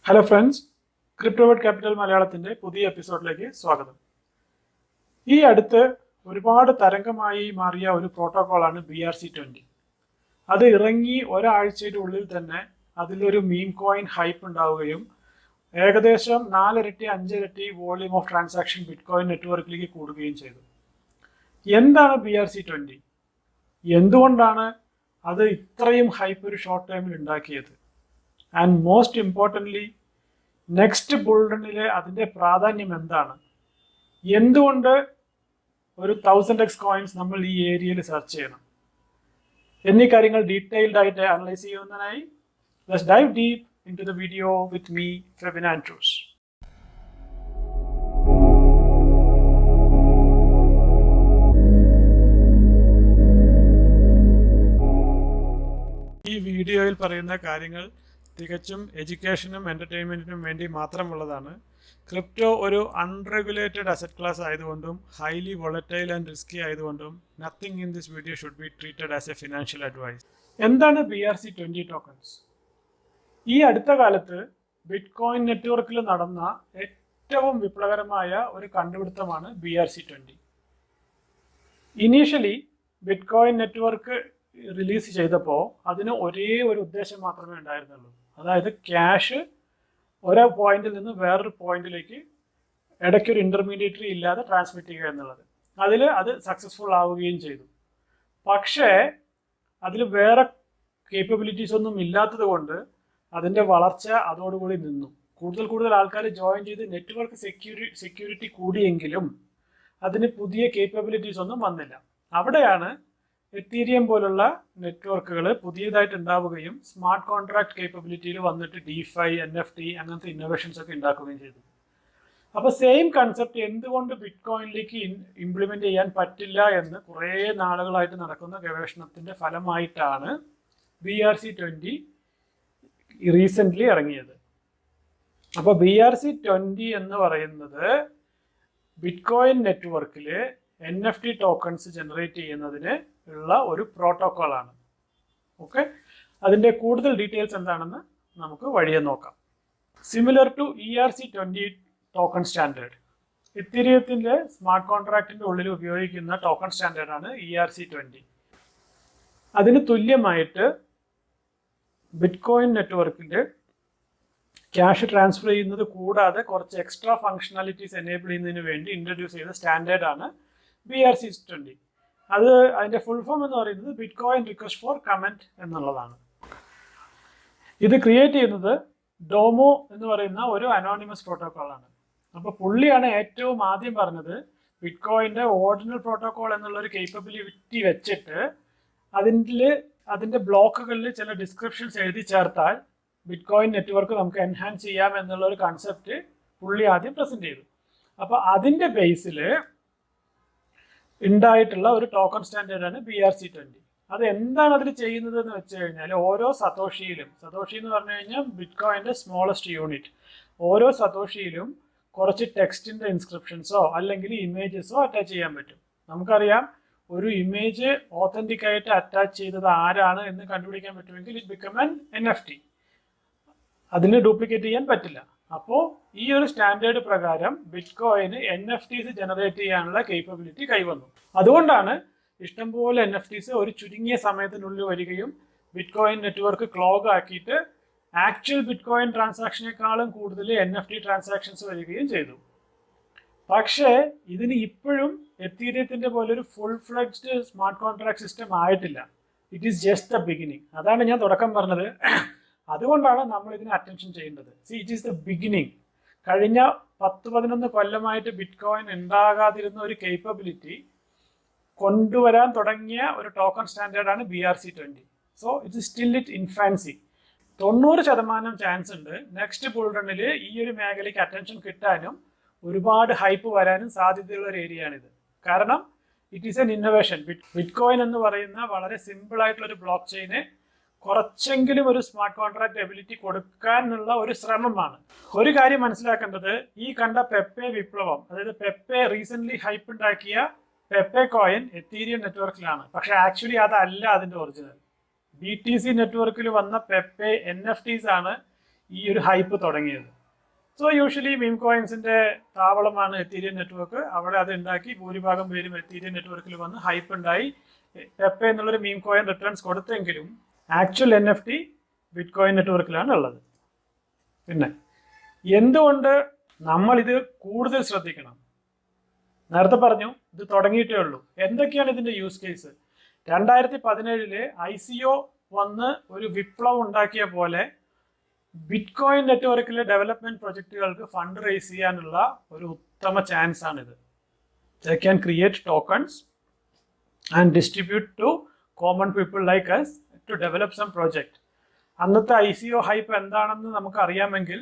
Hello friends, Cryptovert Capital Malayalamത്തിന്റെ പുതിയ എപ്പിസോഡിലേക്ക് സ്വാഗതം. ഈ അടുത്ത് ഒരുപാട് തരംഗമായി മാറിയ ഒരു പ്രോട്ടോകോളാണ് BRC20. അത് ഇറങ്ങി ഒരാഴ്ചയുടെ ഉള്ളിൽ തന്നെ അതിലൊരു മീം കോയിൻ ഹൈപ്പ് ഉണ്ടാവുകയും ഏകദേശം 4 ഇരട്ടി 5 ഇരട്ടി വോളിയം ഓഫ് ട്രാൻസാക്ഷൻ ബിറ്റ്കോയിൻ നെറ്റ്വർക്കിലേക്ക് കൂടുകയും ചെയ്തു. എന്താണ് BRC20? എന്തുകൊണ്ടാണ് അത് ഇത്രയും ഹൈപ്പ് ഒരു ഷോർട്ട് ടൈമിൽ ഉണ്ടാക്കിയത്? ആൻഡ് മോസ്റ്റ് ഇമ്പോർട്ടൻ്റ്ലി നെക്സ്റ്റ് ബുൾറണ്ണിലെ അതിൻ്റെ പ്രാധാന്യം എന്താണ്? എന്തുകൊണ്ട് ഒരു 1000x കോയിൻസ് നമ്മൾ ഈ ഏരിയയിൽ സെർച്ച് ചെയ്യണം എന്നീ കാര്യങ്ങൾ ഡീറ്റെയിൽഡ് ആയിട്ട് അനലൈസ് ചെയ്യുന്നതിനായി let's dive deep into the video with me Febin Andrews. ഈ വീഡിയോയിൽ പറയുന്ന കാര്യങ്ങൾ തികച്ചും എഡ്യൂക്കേഷനും എൻ്റർടൈൻമെൻറ്റിനും വേണ്ടി മാത്രമുള്ളതാണ്. ക്രിപ്റ്റോ ഒരു അൺറെഗുലേറ്റഡ് അസറ്റ് ക്ലാസ് ആയതുകൊണ്ടും ഹൈലി വോളറ്റൈൽ ആൻഡ് റിസ്കി ആയതുകൊണ്ടും nothing in this video should be treated as a financial advice. എന്താണ് BRC20 ടോക്കൺസ്? ഈ അടുത്ത കാലത്ത് ബിറ്റ്കോയിൻ നെറ്റ്വർക്കിൽ നടന്ന ഏറ്റവും വിപ്ലവകരമായ ഒരു കണ്ടുപിടുത്തമാണ് BRC20. Initially bitcoin network release ചെയ്തപ്പോൾ അതിന് ഒരേ ഒരു ഉദ്ദേശം മാത്രമേ ഉണ്ടായിരുന്നുള്ളൂ. അതായത് ക്യാഷ് ഓരോ പോയിന്റിൽ നിന്ന് വേറൊരു പോയിന്റിലേക്ക് ഇടയ്ക്കൊരു ഇന്റർമീഡിയറ്ററി ഇല്ലാതെ ട്രാൻസ്മിറ്റ് ചെയ്യുക എന്നുള്ളത്. അത് സക്സസ്ഫുൾ ആവുകയും ചെയ്തു. പക്ഷേ അതിൽ വേറെ കേപ്പബിലിറ്റീസ് ഒന്നും ഇല്ലാത്തത് കൊണ്ട് അതിൻ്റെ വളർച്ച അതോടുകൂടി നിന്നു. കൂടുതൽ ആൾക്കാർ ജോയിൻ ചെയ്ത് നെറ്റ്വർക്ക് സെക്യൂരിറ്റി കൂടിയെങ്കിലും അതിന് പുതിയ കേപ്പബിലിറ്റീസ് ഒന്നും വന്നില്ല. അവിടെയാണ് എത്തീരിയം പോലുള്ള നെറ്റ്വർക്കുകൾ പുതിയതായിട്ട് ഉണ്ടാവുകയും സ്മാർട്ട് കോൺട്രാക്ട് കേപ്പബിലിറ്റിയിൽ വന്നിട്ട് DeFi, NFT അങ്ങനത്തെ ഇന്നോവേഷൻസ് ഒക്കെ ഉണ്ടാക്കുകയും ചെയ്തു. അപ്പോൾ സെയിം കൺസെപ്റ്റ് എന്തുകൊണ്ട് ബിറ്റ്കോയിനിലേക്ക് ഇംപ്ലിമെന്റ് ചെയ്യാൻ പറ്റില്ല എന്ന് കുറേ നാളുകളായിട്ട് നടക്കുന്ന ഗവേഷണത്തിന്റെ ഫലമായിട്ടാണ് BRC20 റീസെൻ്റ്ലി ഇറങ്ങിയത്. അപ്പോൾ BRC20 എന്ന് പറയുന്നത് ബിറ്റ്കോയിൻ നെറ്റ്വർക്കിൽ NFT ടോക്കൺസ് ജനറേറ്റ് ചെയ്യുന്നതിന് ഉള്ള ഒരു പ്രോട്ടോക്കോളാണ്. ഓക്കെ, അതിൻ്റെ കൂടുതൽ ഡീറ്റെയിൽസ് എന്താണെന്ന് നമുക്ക് വഴിയെ നോക്കാം. Similar to ERC20 token standard, ഇത്തീരിയത്തിൻ്റെ സ്മാർട്ട് കോൺട്രാക്റ്റിൻ്റെ ഉള്ളിൽ ഉപയോഗിക്കുന്ന ടോക്കൺ സ്റ്റാൻഡേർഡാണ് ERC20. അതിന് തുല്യമായിട്ട് ബിറ്റ്കോയിൻ നെറ്റ്വർക്കിൻ്റെ ക്യാഷ് ട്രാൻസ്ഫർ ചെയ്യുന്നത് കൂടാതെ കുറച്ച് എക്സ്ട്രാ ഫങ്ഷണാലിറ്റീസ് എനേബിൾ ചെയ്യുന്നതിന് വേണ്ടി ഇൻട്രൊഡ്യൂസ് ചെയ്ത സ്റ്റാൻഡേർഡാണ് BRC20. അതിൻ്റെ ഫുൾ ഫോം എന്ന് പറയുന്നത് ബിറ്റ്കോയിൻ റിക്വസ്റ്റ് ഫോർ കമൻറ്റ് എന്നുള്ളതാണ്. ഇത് ക്രിയേറ്റ് ചെയ്യുന്നത് ഡോമോ എന്ന് പറയുന്ന ഒരു അനോണിമസ് പ്രോട്ടോക്കോളാണ്. അപ്പോൾ പുള്ളിയാണ് ഏറ്റവും ആദ്യം പറഞ്ഞത് ബിറ്റ്കോയിൻ്റെ ഓർഡിനൽ പ്രോട്ടോക്കോൾ എന്നുള്ളൊരു കേപ്പബിലിറ്റി വെച്ചിട്ട് അതിൻ്റെ ബ്ലോക്കുകളിൽ ചില ഡിസ്ക്രിപ്ഷൻസ് എഴുതി ചേർത്താൽ ബിറ്റ്കോയിൻ നെറ്റ്വർക്ക് നമുക്ക് എൻഹാൻസ് ചെയ്യാം എന്നുള്ളൊരു കൺസെപ്റ്റ് പുള്ളി ആദ്യം പ്രസൻറ്റ് ചെയ്തു. അപ്പോൾ അതിൻ്റെ ബേസിൽ ഉണ്ടായിട്ടുള്ള ഒരു ടോക്കൺ സ്റ്റാൻഡേർഡാണ് BRC20. അത് എന്താണ് അതിൽ ചെയ്യുന്നത് എന്ന് വെച്ച് കഴിഞ്ഞാൽ ഓരോ സതോഷി എന്ന് പറഞ്ഞു കഴിഞ്ഞാൽ ബിറ്റ്കോയിൻ്റെ സ്മോളസ്റ്റ് യൂണിറ്റ്, ഓരോ സതോഷിയിലും കുറച്ച് ടെക്സ്റ്റിൻ്റെ ഇൻസ്ക്രിപ്ഷൻസോ അല്ലെങ്കിൽ ഇമേജസോ അറ്റാച്ച് ചെയ്യാൻ പറ്റും. നമുക്കറിയാം, ഒരു ഇമേജ് ഓത്തൻറ്റിക് ആയിട്ട് അറ്റാച്ച് ചെയ്തത് ആരാണ് എന്ന് കണ്ടുപിടിക്കാൻ പറ്റുമെങ്കിൽ ഇറ്റ് ബിക്കം ആൻ NFT. അതിന് ഡ്യൂപ്ലിക്കേറ്റ് ചെയ്യാൻ പറ്റില്ല. അപ്പോൾ ഈ ഒരു സ്റ്റാൻഡേർഡ് പ്രകാരം ബിറ്റ്കോയിന് NFTs ജനറേറ്റ് ചെയ്യാനുള്ള കേപ്പബിലിറ്റി കൈവന്നു. അതുകൊണ്ടാണ് ഇഷ്ടംപോലെ NFTs ഒരു ചുരുങ്ങിയ സമയത്തിനുള്ളിൽ വരികയും ബിറ്റ്കോയിൻ നെറ്റ്വർക്ക് ക്ലോഗ് ആക്കിയിട്ട് ആക്ച്വൽ ബിറ്റ്കോയിൻ ട്രാൻസാക്ഷനേക്കാളും കൂടുതൽ NFT ട്രാൻസാക്ഷൻസ് വരികയും ചെയ്തു. പക്ഷേ ഇതിന് ഇപ്പോഴും എത്തീരിയത്തിൻ്റെ പോലെ ഒരു full fledged smart contract system ആയിട്ടില്ല. It is just the beginning. അതാണ് ഞാൻ തുടക്കം പറഞ്ഞത്. അതുകൊണ്ടാണ് നമ്മൾ ഇതിന് അറ്റൻഷൻ ചെയ്യേണ്ടത്. It is the beginning. കഴിഞ്ഞ 10-11 കൊല്ലമായിട്ട് ബിറ്റ്കോയിൻ ഉണ്ടാകാതിരുന്ന ഒരു കേപ്പബിലിറ്റി കൊണ്ടുവരാൻ തുടങ്ങിയ ഒരു ടോക്കൺ സ്റ്റാൻഡേർഡാണ് BRC20. So it still it infancy. 90% chance ഉണ്ട് നെക്സ്റ്റ് ബുൾ റണ്ണിൽ ഈ ഒരു മേഖലയ്ക്ക് അറ്റൻഷൻ കിട്ടാനും ഒരുപാട് ഹൈപ്പ് വരാനും സാധ്യതയുള്ള ഒരു ഏരിയയാണിത്. കാരണം it is N innovation. Bitcoin എന്ന് പറയുന്ന വളരെ സിമ്പിൾ ആയിട്ടുള്ള ഒരു ബ്ലോക്ക് ചെയിന് കുറച്ചെങ്കിലും ഒരു സ്മാർട്ട് കോൺട്രാക്ട് എബിലിറ്റി കൊടുക്കാനുള്ള ഒരു ശ്രമമാണ്. ഒരു കാര്യം മനസ്സിലാക്കേണ്ടത്, ഈ കണ്ട പെപ്പെ വിപ്ലവം, അതായത് പെപ്പെ റീസെന്റ് ഹൈപ്പ് ഉണ്ടാക്കിയ പെപ്പെ കോയിൻ എത്തീരിയം നെറ്റ്വർക്കിലാണ്. പക്ഷെ ആക്ച്വലി അതല്ല അതിൻ്റെ ഒറിജിനൽ. BTC നെറ്റ്വർക്കിൽ വന്ന പെപ്പെ NFTs ആണ് ഈ ഒരു ഹൈപ്പ് തുടങ്ങിയത്. സോ യൂഷ്വലി മീം കോയിൻസിന്റെ താവളമാണ് എത്തീരിയം നെറ്റ്വർക്ക്. അവിടെ അത് ഉണ്ടാക്കി ഭൂരിഭാഗം പേരും എത്തീരിയം നെറ്റ്വർക്കിൽ വന്ന് ഹൈപ്പ് ഉണ്ടായി പെപ്പെ എന്നുള്ളൊരു മീം കോയിൻ റിട്ടേൺസ് കൊടുത്തെങ്കിലും ആക്ച്വൽ NFT ബിറ്റ് കോയിൻ നെറ്റ്വർക്കിലാണ് ഉള്ളത്. പിന്നെ എന്തുകൊണ്ട് നമ്മൾ ഇത് കൂടുതൽ ശ്രദ്ധിക്കണം? നേരത്തെ പറഞ്ഞു ഇത് തുടങ്ങിയിട്ടേ ഉള്ളൂ. എന്തൊക്കെയാണ് ഇതിന്റെ യൂസ് കേസ്? 2017 ICO വന്ന് ഒരു വിപ്ലവം ഉണ്ടാക്കിയ പോലെ ബിറ്റ് കോയിൻ നെറ്റ്വർക്കിലെ ഡെവലപ്മെന്റ് പ്രൊജക്റ്റുകൾക്ക് ഫണ്ട് റേസ് ചെയ്യാനുള്ള ഒരു ഉത്തമ ചാൻസ് ആണിത്. They can create tokens and distribute to common people like us to develop some project. അന്നത്തെ ICO ഹൈപ്പ് എന്താണെന്ന് നമുക്ക് അറിയാമെങ്കിൽ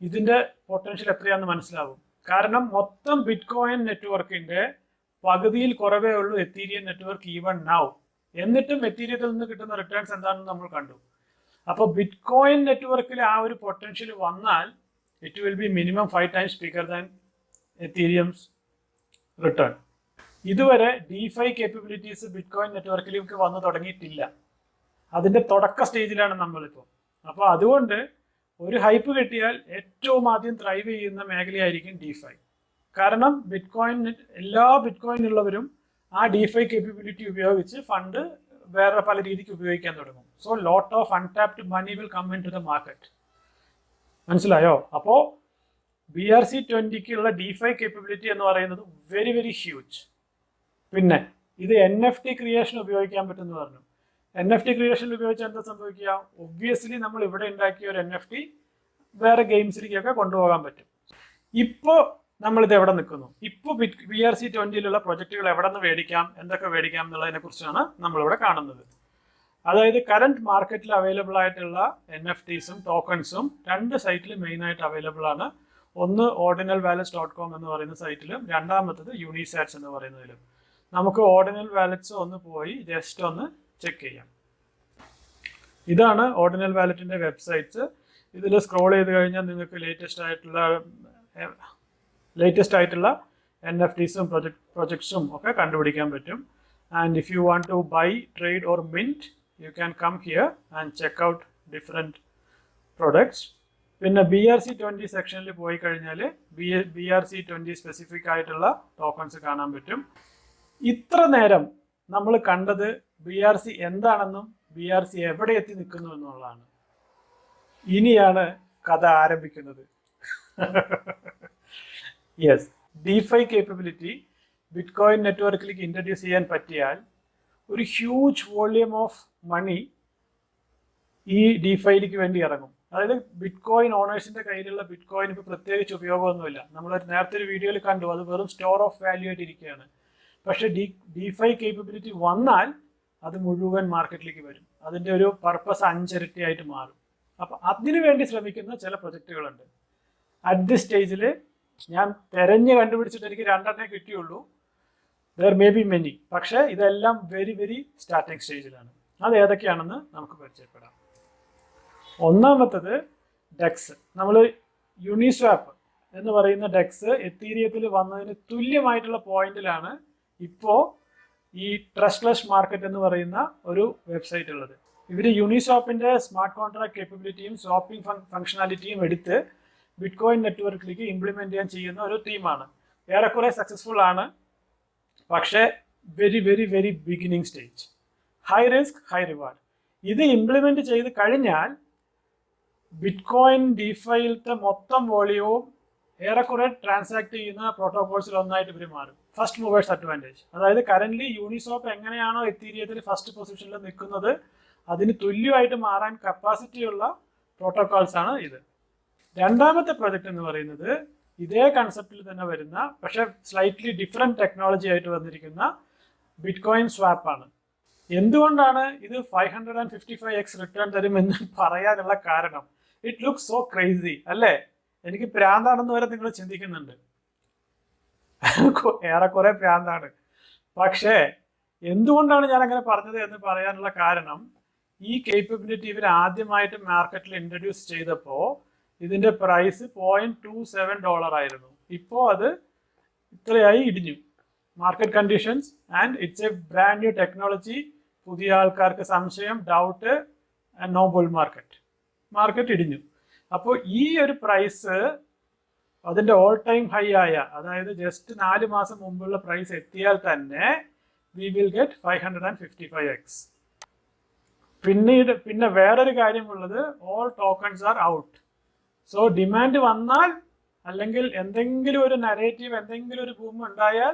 ഇതിന്റെ പൊട്ടൻഷ്യൽ എത്രയാണെന്ന് മനസ്സിലാവും. കാരണം മൊത്തം ബിറ്റ് കോയിൻ നെറ്റ്വർക്കിന്റെ പകുതിയിൽ കുറവേ ഉള്ളൂ എത്തീരിയം നെറ്റ്വർക്ക് ഈവൺ നൗ. എന്നിട്ടും എത്തീരിയത്തിൽ നിന്ന് കിട്ടുന്ന റിട്ടേൺസ് എന്താണെന്ന് നമ്മൾ കണ്ടു. അപ്പോൾ ബിറ്റ് കോയിൻ നെറ്റ്വർക്കിൽ ആ ഒരു പൊട്ടൻഷ്യൽ വന്നാൽ it will be minimum 5 times bigger than Ethereum's return. ഇതുവരെ DeFi കേപ്പബിലിറ്റീസ് ബിറ്റ് കോയിൻ നെറ്റ്വർക്കിലേക്ക് വന്നു തുടങ്ങിയിട്ടില്ല. അതിന്റെ തുടക്ക സ്റ്റേജിലാണ് നമ്മളിപ്പോൾ. അപ്പോൾ അതുകൊണ്ട് ഒരു ഹൈപ്പ് കിട്ടിയാൽ ഏറ്റവും ആദ്യം ത്രൈവ് ചെയ്യുന്ന മേഖലയായിരിക്കും DeFi. കാരണം ബിറ്റ് കോയിൻ എല്ലാ ബിറ്റ് കോയിൻ ഉള്ളവരും ആ DeFi കേപ്പബിലിറ്റി ഉപയോഗിച്ച് ഫണ്ട് വേറെ പല രീതിക്ക് ഉപയോഗിക്കാൻ തുടങ്ങും. So lot of untapped money will come into the market. മനസ്സിലായോ? അപ്പോൾ BRC20 DeFi കേപ്പബിലിറ്റി എന്ന് പറയുന്നത് വെരി വെരി ഹ്യൂജ്. പിന്നെ ഇത് NFT ക്രിയേഷൻ ഉപയോഗിക്കാൻ പറ്റുമെന്ന് പറഞ്ഞു. NFT ക്രിയേഷൻ ഉപയോഗിച്ചാൽ എന്താ സംഭവിക്കുക? ഒബ്വിയസ്ലി നമ്മൾ ഇവിടെ ഉണ്ടാക്കിയ ഒരു NFT വേറെ ഗെയിംസിലേക്കൊക്കെ കൊണ്ടുപോകാൻ പറ്റും. ഇപ്പോൾ നമ്മളിത് എവിടെ നിൽക്കുന്നു? ഇപ്പോൾ BRC20 പ്രൊജക്റ്റുകൾ എവിടെ നിന്ന് മേടിക്കാം, എന്തൊക്കെ മേടിക്കാം എന്നുള്ളതിനെ കുറിച്ചാണ് നമ്മളിവിടെ കാണുന്നത്. അതായത് കറന്റ് മാർക്കറ്റിൽ അവൈലബിൾ ആയിട്ടുള്ള NFTസും ടോക്കൺസും 2 സൈറ്റിൽ മെയിനായിട്ട് അവൈലബിൾ ആണ്. ഒന്ന് ordinalwallets.com എന്ന് പറയുന്ന സൈറ്റിലും രണ്ടാമത്തത് Unisats എന്ന് പറയുന്നതിലും. നമുക്ക് ഓർഡിനൽ വാലറ്റ്സ് ഒന്ന് പോയി ജസ്റ്റ് ഒന്ന് ചെക്ക് ചെയ്യാം. ഇതാണ് ഓർഡിനൽ വാലറ്റിന്റെ വെബ്സൈറ്റ്സ്. ഇതിൽ സ്ക്രോൾ ചെയ്ത് കഴിഞ്ഞാൽ നിങ്ങൾക്ക് ലേറ്റസ്റ്റ് ആയിട്ടുള്ള NFTസും പ്രൊജക്ട്സും ഒക്കെ കണ്ടുപിടിക്കാൻ പറ്റും. And if you want to buy, trade or mint, you can come here and check out different products. പിന്നെ BRC20 സെക്ഷനിൽ പോയി കഴിഞ്ഞാൽ BRC20 സ്പെസിഫിക് ആയിട്ടുള്ള ടോക്കൺസ് കാണാൻ പറ്റും. ഇത്ര നേരം നമ്മൾ കണ്ടത് BRC എന്താണെന്നും BRC എവിടെ എത്തി നിൽക്കുന്നു എന്നുള്ളതാണ്. ഇനിയാണ് കഥ ആരംഭിക്കുന്നത്. Yes, DeFi capability bit coin നെറ്റ്വർക്കിലേക്ക് ഇൻട്രൊഡ്യൂസ് ചെയ്യാൻ പറ്റിയാൽ ഒരു ഹ്യൂജ് വോള്യൂം ഓഫ് മണി ഈ DeFiയിലേക്ക് വേണ്ടി ഇറങ്ങും. അതായത് ബിറ്റ് കോയിൻ ഓണേഴ്സിന്റെ കയ്യിലുള്ള ബിറ്റ് കോയിൻ ഇപ്പോൾ പ്രത്യേകിച്ച് ഉപയോഗമൊന്നുമില്ല. നമ്മൾ നേരത്തെ ഒരു വീഡിയോയിൽ കണ്ടു, അത് വെറും സ്റ്റോർ ഓഫ് വാല്യൂ ആയിട്ട് ഇരിക്കുകയാണ്. പക്ഷേ DeFi കേപ്പബിലിറ്റി വന്നാൽ അത് മുഴുവൻ മാർക്കറ്റിലേക്ക് വരും. അതിൻ്റെ ഒരു പർപ്പസ് 5 ഇരട്ടിയായിട്ട് മാറും. അപ്പം അതിനു വേണ്ടി ശ്രമിക്കുന്ന ചില പ്രൊജക്റ്റുകളുണ്ട്. അറ്റ് ദിസ് സ്റ്റേജിൽ ഞാൻ തെരഞ്ഞ് കണ്ടുപിടിച്ചിട്ട് എനിക്ക് 2 കിട്ടിയുള്ളൂ. There may be many. പക്ഷേ ഇതെല്ലാം വെരി വെരി സ്റ്റാർട്ടിങ് സ്റ്റേജിലാണ്. അത് ഏതൊക്കെയാണെന്ന് നമുക്ക് പരിചയപ്പെടാം. ഒന്നാമത്തത് ഡെക്സ്. നമ്മൾ യൂണിസ്വാപ്പ് എന്ന് പറയുന്ന ഡെക്സ് എത്തീരിയത്തിൽ വന്നതിന് തുല്യമായിട്ടുള്ള പോയിന്റിലാണ് ഇപ്പോൾ ഈ ട്രസ്റ്റ്ലെസ് മാർക്കറ്റ് എന്ന് പറയുന്ന ഒരു വെബ്സൈറ്റ് ഉള്ളത്. ഇവർ യൂണിസ്വാപ്പിന്റെ സ്മാർട്ട് കോൺട്രാക്ട് കേപ്പബിലിറ്റിയും സ്വാപ്പിംഗ് ഫംഗ്ഷനാലിറ്റിയും എടുത്ത് ബിറ്റ് കോയിൻ നെറ്റ്വർക്കിലേക്ക് ഇംപ്ലിമെന്റ് ചെയ്യാൻ ചെയ്യുന്ന ഒരു ടീമാണ്. ഏറെക്കുറെ സക്സസ്ഫുൾ ആണ്. പക്ഷേ very very very beginning stage. High risk high reward. ഇത് ഇംപ്ലിമെന്റ് ചെയ്ത് കഴിഞ്ഞാൽ ബിറ്റ് കോയിൻ DeFiയിലത്തെ മൊത്തം വോളിയവും ഏറെക്കുറെ ട്രാൻസാക്ട് ചെയ്യുന്ന പ്രോട്ടോകോൾസിൽ ഒന്നായിട്ട് ഇവർ മാറും. First movers advantage. അതായത് കറന്റ് യൂണിസ്വാപ്പ് എങ്ങനെയാണോ എത്തീരിയത്തിൽ ഫസ്റ്റ് പൊസിഷനിൽ നിൽക്കുന്നത് അതിന് തുല്യമായിട്ട് മാറാൻ കപ്പാസിറ്റിയുള്ള പ്രോട്ടോകോൾസ് ആണ് ഇത്. രണ്ടാമത്തെ പ്രൊജക്ട് എന്ന് പറയുന്നത് ഇതേ കൺസെപ്റ്റിൽ തന്നെ വരുന്ന പക്ഷെ സ്ലൈറ്റ്ലി ഡിഫറെന്റ് ടെക്നോളജി ആയിട്ട് വന്നിരിക്കുന്ന ബിറ്റ് കോയിൻ സ്വാപ്പ് ആണ്. എന്തുകൊണ്ടാണ് ഇത് 555x റിട്ടേൺ തരുമെന്ന് പറയാനുള്ള കാരണം? ഇറ്റ് ലുക്സ് സോ ക്രേസി അല്ലേ? എനിക്ക് പ്രാന്താണെന്ന് വരെ നിങ്ങൾ ചിന്തിക്കുന്നുണ്ട്. ഏറെക്കുറെ പ്രാന്താണ്. പക്ഷേ എന്തുകൊണ്ടാണ് ഞാൻ അങ്ങനെ പറഞ്ഞത് എന്ന് പറയാനുള്ള കാരണം, ഈ കേപ്പബിലിറ്റി ഇവർ ആദ്യമായിട്ട് മാർക്കറ്റിൽ ഇൻട്രൊഡ്യൂസ് ചെയ്തപ്പോൾ ഇതിന്റെ പ്രൈസ് $0.27 ആയിരുന്നു. ഇപ്പോൾ അത് ഇത്രയായി ഇടിഞ്ഞു. Market conditions and it's a brand new technology. പുതിയ ആൾക്കാർക്ക് സംശയം, doubt and no bull market ഇടിഞ്ഞു. അപ്പോൾ ഈ ഒരു പ്രൈസ് അതിൻ്റെ ഓൾ ടൈം ഹൈ ആയ, അതായത് ജസ്റ്റ് 4 മാസം മുമ്പുള്ള പ്രൈസ് എത്തിയാൽ തന്നെ വി വിൽ ഗെറ്റ് 555x. പിന്നെ വേറൊരു കാര്യമുള്ളത്, all tokens are out. So demand വന്നാൽ അല്ലെങ്കിൽ എന്തെങ്കിലും ഒരു നരേറ്റീവ്, എന്തെങ്കിലും ഒരു ബൂം ഉണ്ടായാൽ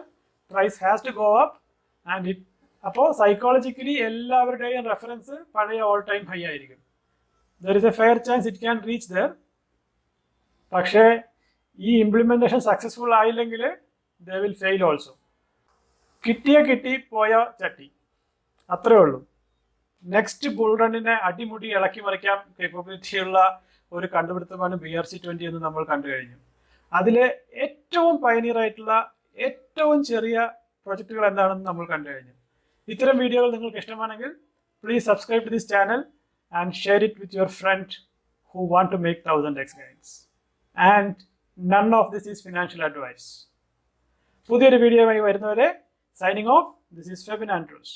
price has to go up. And അപ്പോൾ സൈക്കോളജിക്കലി എല്ലാവരുടെയും റെഫറൻസ് പഴയ ഓൾ ടൈം ഹൈ ആയിരിക്കും. There is a fair chance it can reach there. പക്ഷേ ഈ ഇംപ്ലിമെന്റേഷൻ സക്സസ്ഫുൾ ആയില്ലെങ്കിൽ ദേ വിൽ ഫെയിൽ ഓൾസോ. കിട്ടി പോയ ചട്ടി, അത്രേ ഉള്ളൂ. നെക്സ്റ്റ് ബുൾ റണ്ണിനെ അടിമുടി ഇളക്കി മറിക്കാൻ കേപ്പബിലിറ്റിയുള്ള ഒരു കണ്ടുപിടുത്തമാണ് BRC20 എന്ന് നമ്മൾ കണ്ടു കഴിഞ്ഞു. അതിലെ ഏറ്റവും പയനീർ ആയിട്ടുള്ള ഏറ്റവും ചെറിയ പ്രൊജക്റ്റുകൾ എന്താണെന്ന് നമ്മൾ കണ്ടു കഴിഞ്ഞു. ഇത്തരം വീഡിയോകൾ നിങ്ങൾക്ക് ഇഷ്ടമാണെങ്കിൽ please subscribe to this channel and share it with your friend who want to make 1000x guides. And none of this is financial advice. പുതിയൊരു വീഡിയോയുമായി വരുന്നവരെ signing off. This is Febin Andrews.